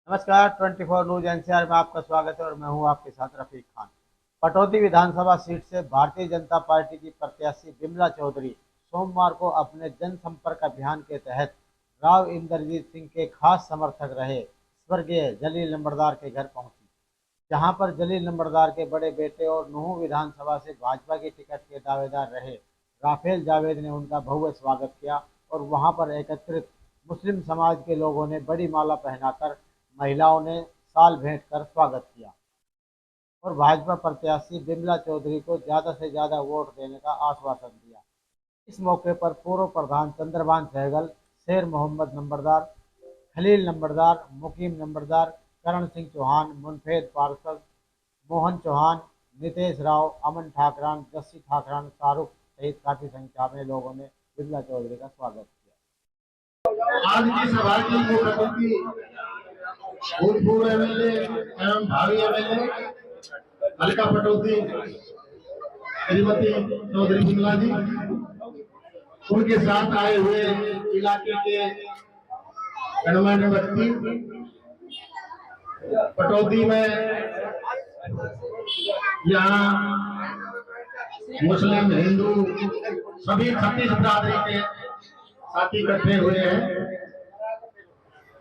नमस्कार 24 news NCR में आपका स्वागत है और मैं हूं आपके साथ रफीक खान। पटौदी विधानसभा सीट से भारतीय जनता पार्टी की प्रत्याशी बिमला चौधरी सोमवार को अपने जनसंपर्क अभियान के तहत राव इंद्रजीत सिंह के खास समर्थक रहे स्वर्गीय जलील नंबरदार के घर पहुंची, जहां पर जलील नंबरदार के बड़े बेटे और नूंह विधानसभा से भाजपा की टिकट के दावेदार रहे राफेल जावेद ने उनका भव्य स्वागत किया और वहां पर एकत्रित मुस्लिम समाज के लोगों ने बड़ी माला पहनाकर, महिलाओं ने साल भेंट कर स्वागत किया और भाजपा प्रत्याशी बिमला चौधरी को ज्यादा से ज्यादा वोट देने का आश्वासन दिया। इस मौके पर पूर्व प्रधान चंद्रभान सहगल, शेर मोहम्मद नंबरदार, खलील नंबरदार, मुकीम नंबरदार, करण सिंह चौहान, मुनफेद पार्षद, मोहन चौहान, नितेश राव, अमन ठाकरान, जस्सी ठाकरान, शाहरुख सहित काफी संख्या में लोगों ने बिमला चौधरी का स्वागत किया। आज की सभा की मुख्य अतिथि भूतपूर्व एमएलए एवं भावी एमएलए हल्का पटौदी श्रीमती चौधरी बिमला जी, उनके साथ आए हुए इलाके के गणमान्य व्यक्ति, पटौदी में यहाँ मुस्लिम हिंदू सभी 36 बिरादरी के साथी इकट्ठे हुए हैं।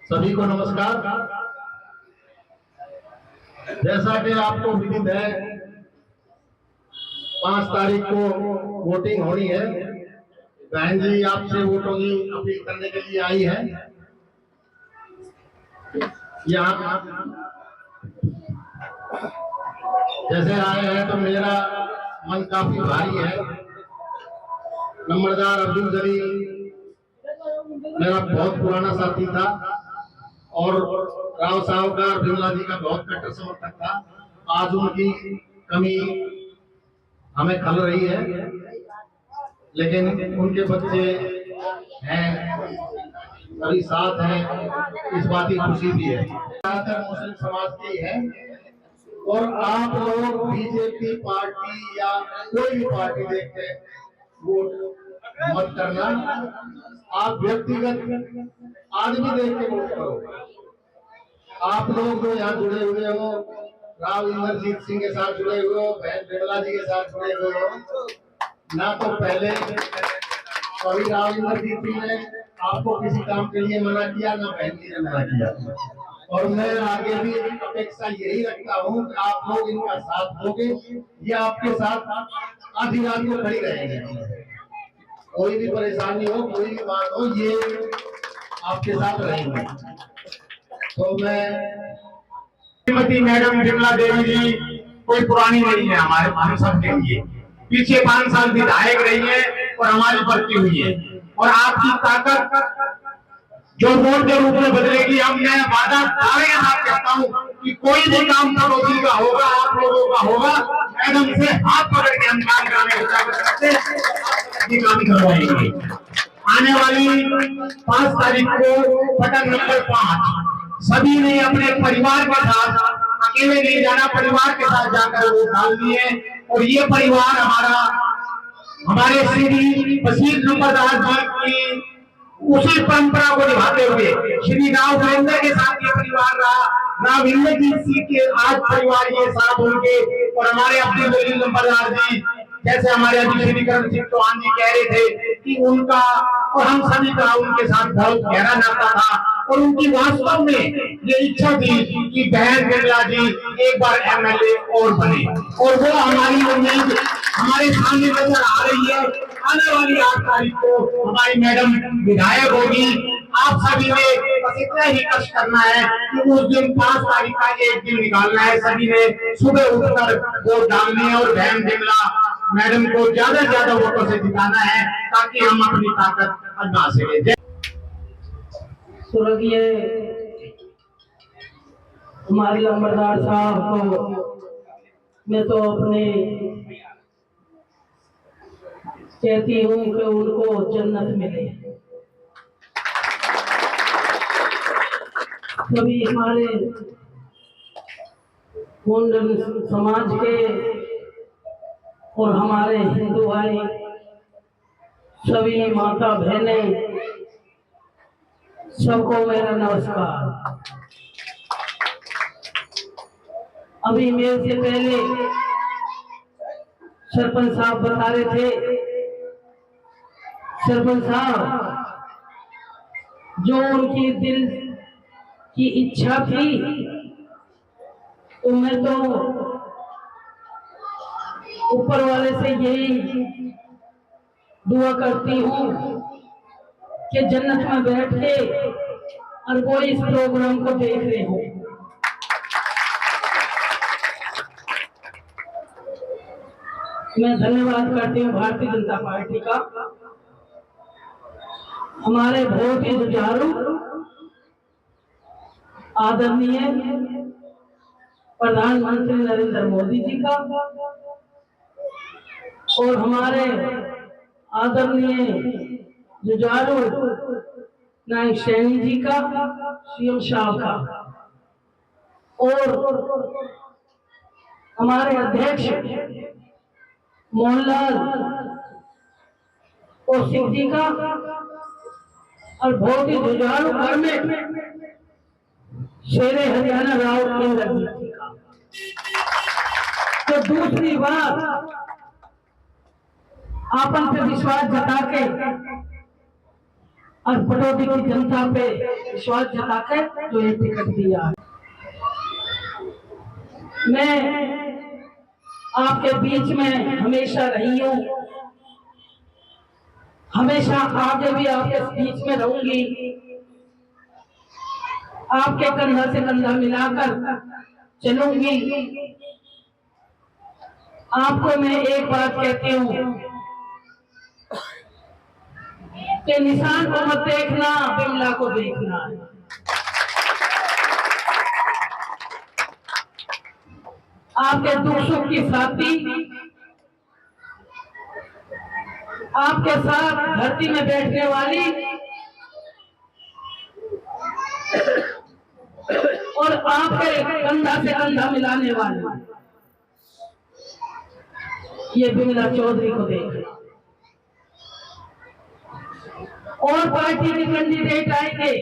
सभी को नमस्कार। जैसा कि आपको विदित है, 5 तारीख को वोटिंग होनी है। बहन जी आपसे वोटों की अपील करने के लिए आई है। यहाँ जैसे आए हैं तो मेरा मन काफी भारी है। नंबरदार अब्दुल जलील मेरा बहुत पुराना साथी था और राव साहूकार बिमला जी का बहुत कट्टर समर्थक था। आज उनकी कमी हमें खल रही है, लेकिन उनके बच्चे हैं, सभी साथ हैं, इस बात की खुशी भी है। ज्यादातर मुस्लिम समाज के हैं और आप लोग बीजेपी पार्टी या कोई भी पार्टी देख के वोट मत करना। आप व्यक्तिगत आदमी देख के वोट करो। आप लोग जो यहाँ जुड़े हुए हो, राव इंद्रजीत सिंह के साथ जुड़े हुए हो, बहन बिमला जी के साथ जुड़े हुए हो, ना तो पहले कभी राव इंद्रजीत सिंह ने आपको किसी काम के लिए मना किया, ना बहन जी ने मना किया। और मैं आगे भी अपेक्षा यही रखता हूँ कि आप लोग इनका साथ दोगे, ये आपके साथ आधी रात को खड़ी रहेंगे। कोई भी परेशानी हो, कोई भी बात हो, ये आपके साथ रहेंगे। तो मैं श्रीमती मैडम बिमला देवी जी कोई पुरानी नहीं है, हमारे हम सब के लिए पीछे 5 साल विधायक रही है और हमारी भर्ती हुई है। और आपकी ताकत जो वोट के रूप में बदलेगी। अब मैं वादा दावे के साथ कहता हूँ कि कोई भी काम पड़ोसी का होगा, आप लोगों का होगा, मैडम से हाथ पकड़ के हम काम कराने की ताकत रखते ये काम करवाएंगे। आने वाली 5 तारीख को बटन नंबर 5 सभी ने अपने परिवार के साथ, अकेले नहीं जाना, परिवार के साथ जाकर वोट डालनी है। और ये परिवार हमारे श्री बशीर नंबरदार जी की उसी परंपरा को निभाते हुए श्री राव वीरेंद्र के साथ ये परिवार रहा, राव इंद्रजीत सिंह के आज परिवार ये साथ उनके, और हमारे अपने जलील नंबरदार जी, जैसे हमारे अभी श्री करण सिंह चौहान जी कह रहे थे कि उनका और हम सभी का उनके साथ बहुत गहरा नाता था। और उनकी वास्तव में ये इच्छा थी कि बहन बिमला जी एक बार एमएलए और बने, और वो हमारी उम्मीद हमारे सामने नजर आ रही है। आने वाली 8 तारीख को हमारी मैडम विधायक होगी। आप सभी ने बस इतना ही कष्ट करना है कि उस दिन 5 तारीख का एक दिन निकालना है। सभी ने सुबह उठकर वोट डालनी है और बहन बिमला मैडम को ज्यादा से ज्यादा वोटों से जिताना है ताकि हम अपनी ताकत आजमा सके। स्वर्गीय हमारे नंबरदार साहब को मैं तो अपने कहती हूँ कि उनको जन्नत मिले। सभी हमारे मुंडन समाज के और हमारे हिंदू भाई, सभी माता बहनें, सबको मेरा नमस्कार। अभी मेरे से पहले सरपंच साहब बता रहे थे, सरपंच साहब जो उनकी दिल की इच्छा थी, तो मैं तो ऊपर वाले से यही दुआ करती हूँ कि जन्नत में बैठ के और वो इस प्रोग्राम को देख रहे हो। मैं धन्यवाद करती हूँ भारतीय जनता पार्टी का, हमारे बहुत ही जुझारू आदरणीय प्रधानमंत्री नरेंद्र मोदी जी का और हमारे आदरणीय जुझारू नायक सैनी जी का, सीएम साहब का, और हमारे अध्यक्ष मोहनलाल कौशिक जी का, और बहुत ही जुझारू घर में शेरे हरियाणा राव इंद्र जी का, तो दूसरी बार आपन पे विश्वास जता के और पटौदी की जनता पे विश्वास जता के जो ये टिकट दिया है। मैं आपके बीच में हमेशा रही हूँ, हमेशा आगे भी आपके बीच में रहूंगी, आपके कंधा से कंधा मिलाकर चलूंगी। आपको मैं एक बात कहती हूँ कि निशान को मत देखना, बिमला को देखना है। आपके दुख सुख की साथी, आपके साथ धरती में बैठने वाली और आपके कंधा से कंधा मिलाने वाली ये बिमला चौधरी को देखना। और पार्टी के कैंडिडेट आएंगे,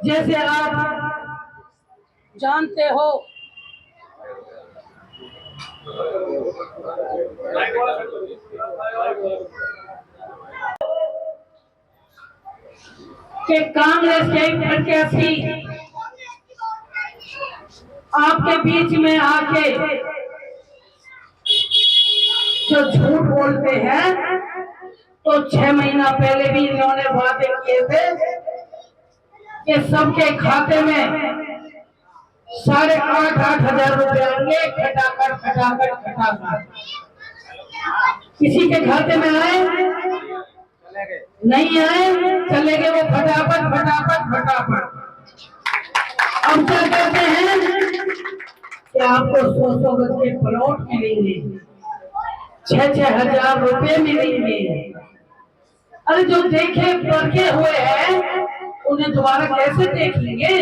जैसे आप जानते हो कि कांग्रेस के प्रत्याशी आपके बीच में आके जो झूठ बोलते हैं, तो 6 महीना पहले भी इन्होंने वादे किए थे कि सबके खाते में 8,500 रुपए आएंगे, खटाखट खटाखट खटाखट। किसी के खाते में आए? नहीं आए, चले गए वो फटाफट फटाफट फटाफट। अब क्या कहते हैं कि आपको 100 गज के प्लॉट मिलेंगे, 6-6 हजार रुपए मिलेंगे। अरे जो देखे परखे हुए हैं उन्हें दोबारा कैसे देख लेंगे?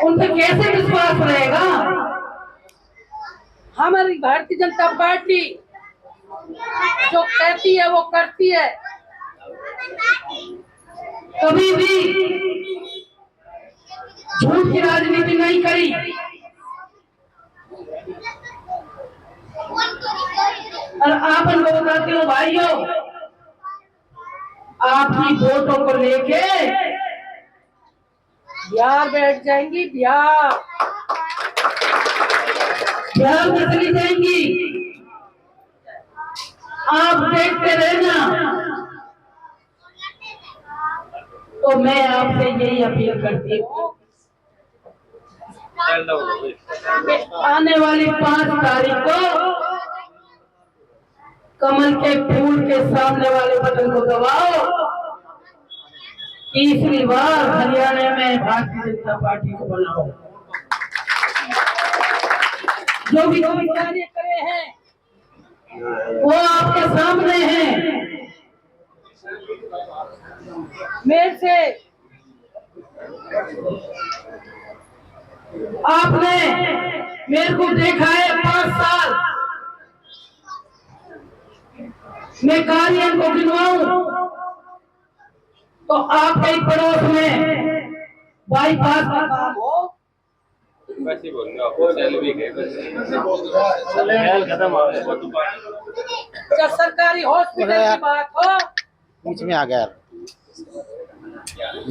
उन पर कैसे विश्वास रहेगा? हमारी भारतीय जनता पार्टी जो कहती है वो करती है। कभी भी झूठ की राजनीति नहीं करी। और आप उनको बताते हो भाइयों, आपकी वोटों को लेके बिहार बैठ जाएंगी, बिहार में चली जाएंगी। आप देखते रहना। तो मैं आपसे यही अपील करती हूँ, आने वाली 5 तारीख को कमल के फूल के सामने वाले बटन को दबाओ। तीसरी बार हरियाणा में भारतीय जनता पार्टी को बनाओ। जो भी कार्य करे हैं वो आपके सामने हैं। मेरे से आपने मेरे को देखा है 5 साल, मैं कार्यों को गिनवाऊं तो आपके पड़ोस में बाईपास का काम हो, चाहे सरकारी हॉस्पिटल की बात हो, बीच में आ गया।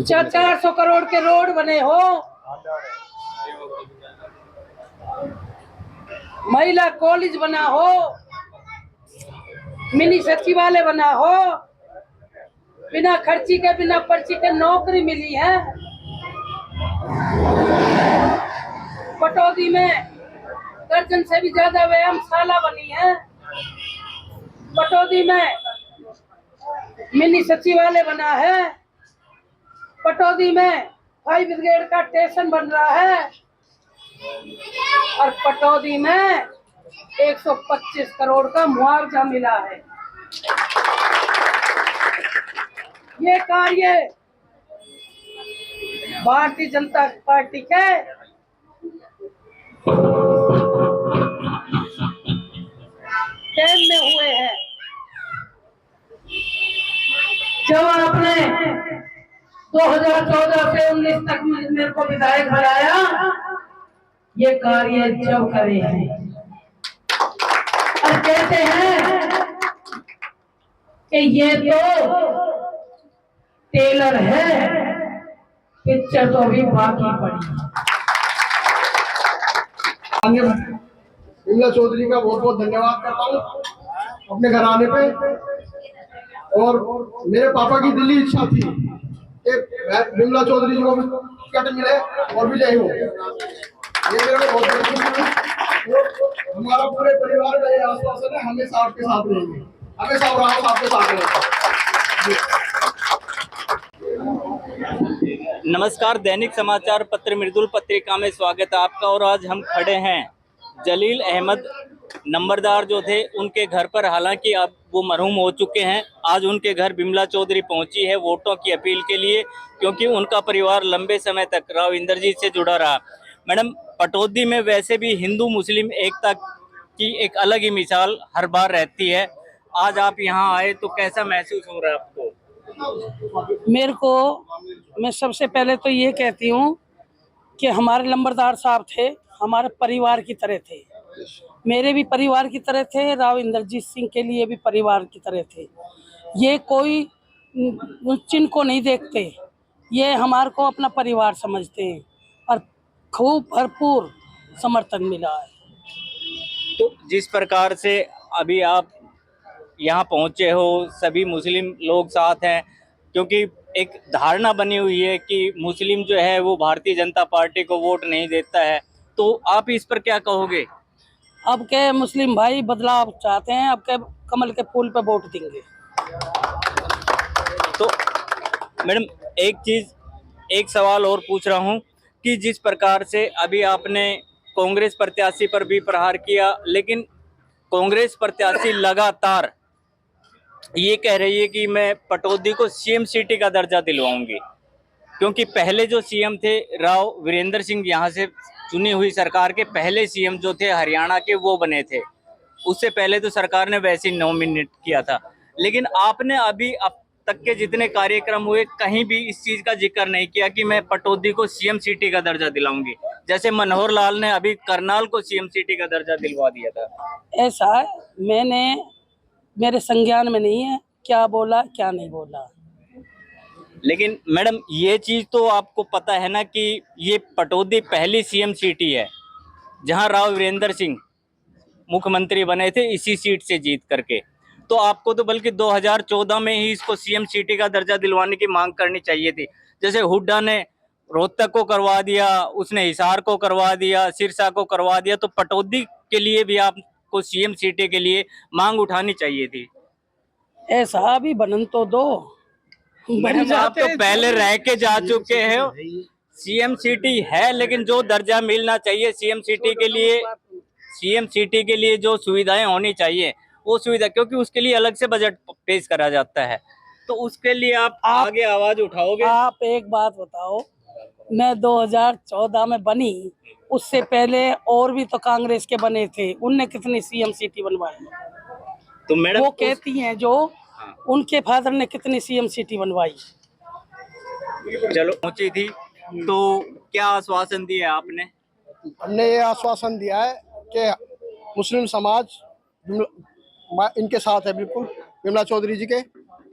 चाहे 400 करोड़ के रोड बने हो, महिला कॉलेज बना हो, मिनी सचिवालय बना हो, बिना खर्ची के बिना पर्ची के नौकरी मिली है। पटौदी में दर्जन से भी ज्यादा व्यायामशाला बनी है। पटौदी में मिनी सचिवालय बना है। पटौदी में फायर ब्रिगेड का स्टेशन बन रहा है और पटौदी में 125 करोड़ का मुआवजा मिला है। ये कार्य भारतीय जनता पार्टी के टाइम में हुए हैं। जब आपने 2014 से 19 तक मेरे को विधायक बनाया, ये कार्य जब करे हैं और कहते हैं कि ये तो टेलर है, पिक्चर तो अभी बाकी पड़ी है। बिमला चौधरी का बहुत बहुत धन्यवाद करता हूँ अपने घर आने पे। और मेरे पापा की दिल्ली इच्छा थी कि बिमला चौधरी जी को टिकट मिले और विजयी हो। ये मेरे को बहुत है। हमारा पूरे परिवार का ये आश्वासन है, हमेशा आपके साथ रहेंगे, हमेशा और आपके साथ रहेंगे। नमस्कार, दैनिक समाचार पत्र मृदुल पत्रिका में स्वागत है आपका। और आज हम खड़े हैं जलील अहमद नंबरदार जो थे उनके घर पर। हालांकि अब वो मरहूम हो चुके हैं। आज उनके घर बिमला चौधरी पहुंची है वोटों की अपील के लिए, क्योंकि उनका परिवार लंबे समय तक राव इंद्रजीत से जुड़ा रहा। मैडम, पटौदी में वैसे भी हिंदू मुस्लिम एकता की एक अलग ही मिसाल हर बार रहती है। आज आप यहाँ आए तो कैसा महसूस हो रहा है आपको? मेरे को, मैं सबसे पहले तो ये कहती हूँ कि हमारे लंबरदार साहब थे, हमारे परिवार की तरह थे, मेरे भी परिवार की तरह थे, राव इंद्रजीत सिंह के लिए भी परिवार की तरह थे। ये कोई चिन्ह को नहीं देखते, ये हमारे को अपना परिवार समझते हैं और खूब भरपूर समर्थन मिला है। तो जिस प्रकार से अभी आप यहाँ पहुँचे हो, सभी मुस्लिम लोग साथ हैं, क्योंकि एक धारणा बनी हुई है कि मुस्लिम जो है वो भारतीय जनता पार्टी को वोट नहीं देता है, तो आप इस पर क्या कहोगे? अब के मुस्लिम भाई बदलाव चाहते हैं, अब के कमल के फूल पे वोट देंगे। तो मैडम, एक सवाल और पूछ रहा हूँ कि जिस प्रकार से अभी आपने कांग्रेस प्रत्याशी पर भी प्रहार किया, लेकिन कांग्रेस प्रत्याशी लगातार ये कह रही है कि मैं पटौदी को सीएम सिटी का दर्जा दिलवाऊंगी, क्योंकि पहले जो सीएम थे राव वीरेंद्र सिंह, यहाँ से चुनी हुई सरकार के पहले सीएम जो थे हरियाणा के, वो बने थे। उससे पहले तो सरकार ने वैसे ही नॉमिनेट किया था। लेकिन आपने अभी अब तक के जितने कार्यक्रम हुए, कहीं भी इस चीज का जिक्र नहीं किया कि मैं पटौदी को सीएम सिटी का दर्जा दिलाऊंगी। जैसे मनोहर लाल ने अभी करनाल को सीएम सिटी का दर्जा दिलवा दिया था। ऐसा है, मेरे संज्ञान में नहीं है क्या बोला क्या नहीं बोला। लेकिन मैडम, ये चीज तो आपको पता है ना कि ये पटौदी पहली सीएम सिटी है जहां राव वीरेंद्र सिंह मुख्यमंत्री बने थे इसी सीट से जीत करके। तो आपको तो बल्कि 2014 में ही इसको सीएम सिटी का दर्जा दिलवाने की मांग करनी चाहिए थी। जैसे हुड्डा ने रोहतक को करवा दिया, उसने हिसार को करवा दिया, सिरसा को करवा दिया, तो पटौदी के लिए भी आपको सीएम सिटी के लिए मांग उठानी चाहिए थी। ऐसा अभी बनन तो दो। मैडम, आप तो पहले रह के जा चुके हैं। सीएम सिटी है, लेकिन जो दर्जा मिलना चाहिए सीएम सिटी के लिए जो सुविधाएं होनी चाहिए वो सुविधा, क्योंकि उसके लिए अलग से बजट पेश करा जाता है, तो उसके लिए आप आगे आवाज उठाओगे? आप एक बात बताओ, मैं 2014 में बनी, उससे पहले और भी तो कांग्रेस के बने थे, उनने कितनी सीएम सिटी बनवाई? तो मैडम वो कहती हैं जो उनके फादर ने कितनी सीएम सिटी बनवाई। चलो पहुंची थी, तो क्या आश्वासन दिया आपने? हमने ये आश्वासन दिया है कि मुस्लिम समाज इनके साथ है, बिल्कुल बिमला चौधरी जी के।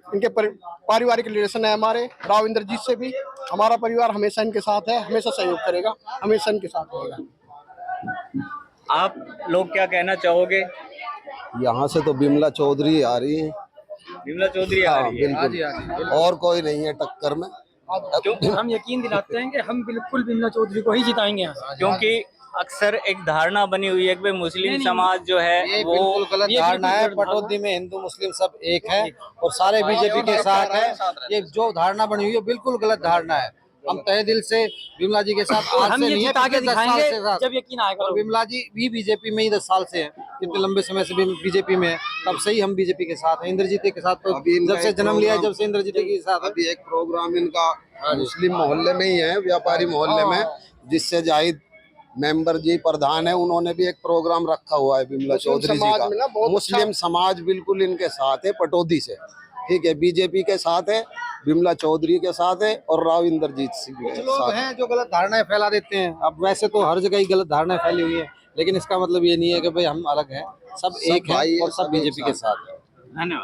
इनके पारिवारिक रिलेशन है हमारे राव इंद्रजीत से भी। हमारा परिवार हमेशा इनके साथ है, हमेशा सहयोग करेगा, हमेशा इनके साथ रहेगा। आप लोग क्या कहना चाहोगे? यहाँ से तो बिमला चौधरी आ रही है। बिमला चौधरी आ रही है? बिल्कुल, और कोई नहीं है टक्कर में। हम यकीन दिलाते हैं कि हम बिल्कुल बिमला चौधरी को ही जिताएंगे यहाँ, क्योंकि अक्सर एक धारणा बनी हुई है कि मुस्लिम समाज जो है ये वो बिल्कुल गलत धारणा है। पटौदी में हिंदू मुस्लिम सब एक है और सारे बीजेपी के साथ है। ये जो धारणा बनी हुई है बिल्कुल गलत धारणा है। हम तहे दिल से बिमला जी के साथ आज से नहीं है, पिछले 10 साल से साथ। जब यकीन आएगा। और बिमला जी भी बीजेपी में ही 10 साल से है, इतने लंबे समय से बीजेपी में है, तब से ही हम बीजेपी के साथ हैं। इंद्रजीत के साथ तो जब से जन्म लिया है, जब से इंद्रजीत के साथ। अभी एक प्रोग्राम इनका मुस्लिम मोहल्ले में ही है, व्यापारी मोहल्ले में, जिससे जाहिद मेंबर जी प्रधान है, उन्होंने भी एक प्रोग्राम रखा हुआ है बिमला चौधरी जी का। मुस्लिम समाज बिल्कुल इनके साथ है, पटौदी से, ठीक है, बीजेपी के साथ है, बिमला चौधरी के साथ है और राव इंद्रजीत सिंह के कुछ लोग साथ हैं जो गलत धारणाएं फैला देते हैं। अब वैसे तो हर जगह ही गलत धारणाएं फैली हुई है, लेकिन इसका मतलब ये नहीं है कि भाई हम अलग हैं। सब एक है और सब बीजेपी के साथ है। धन्यवाद।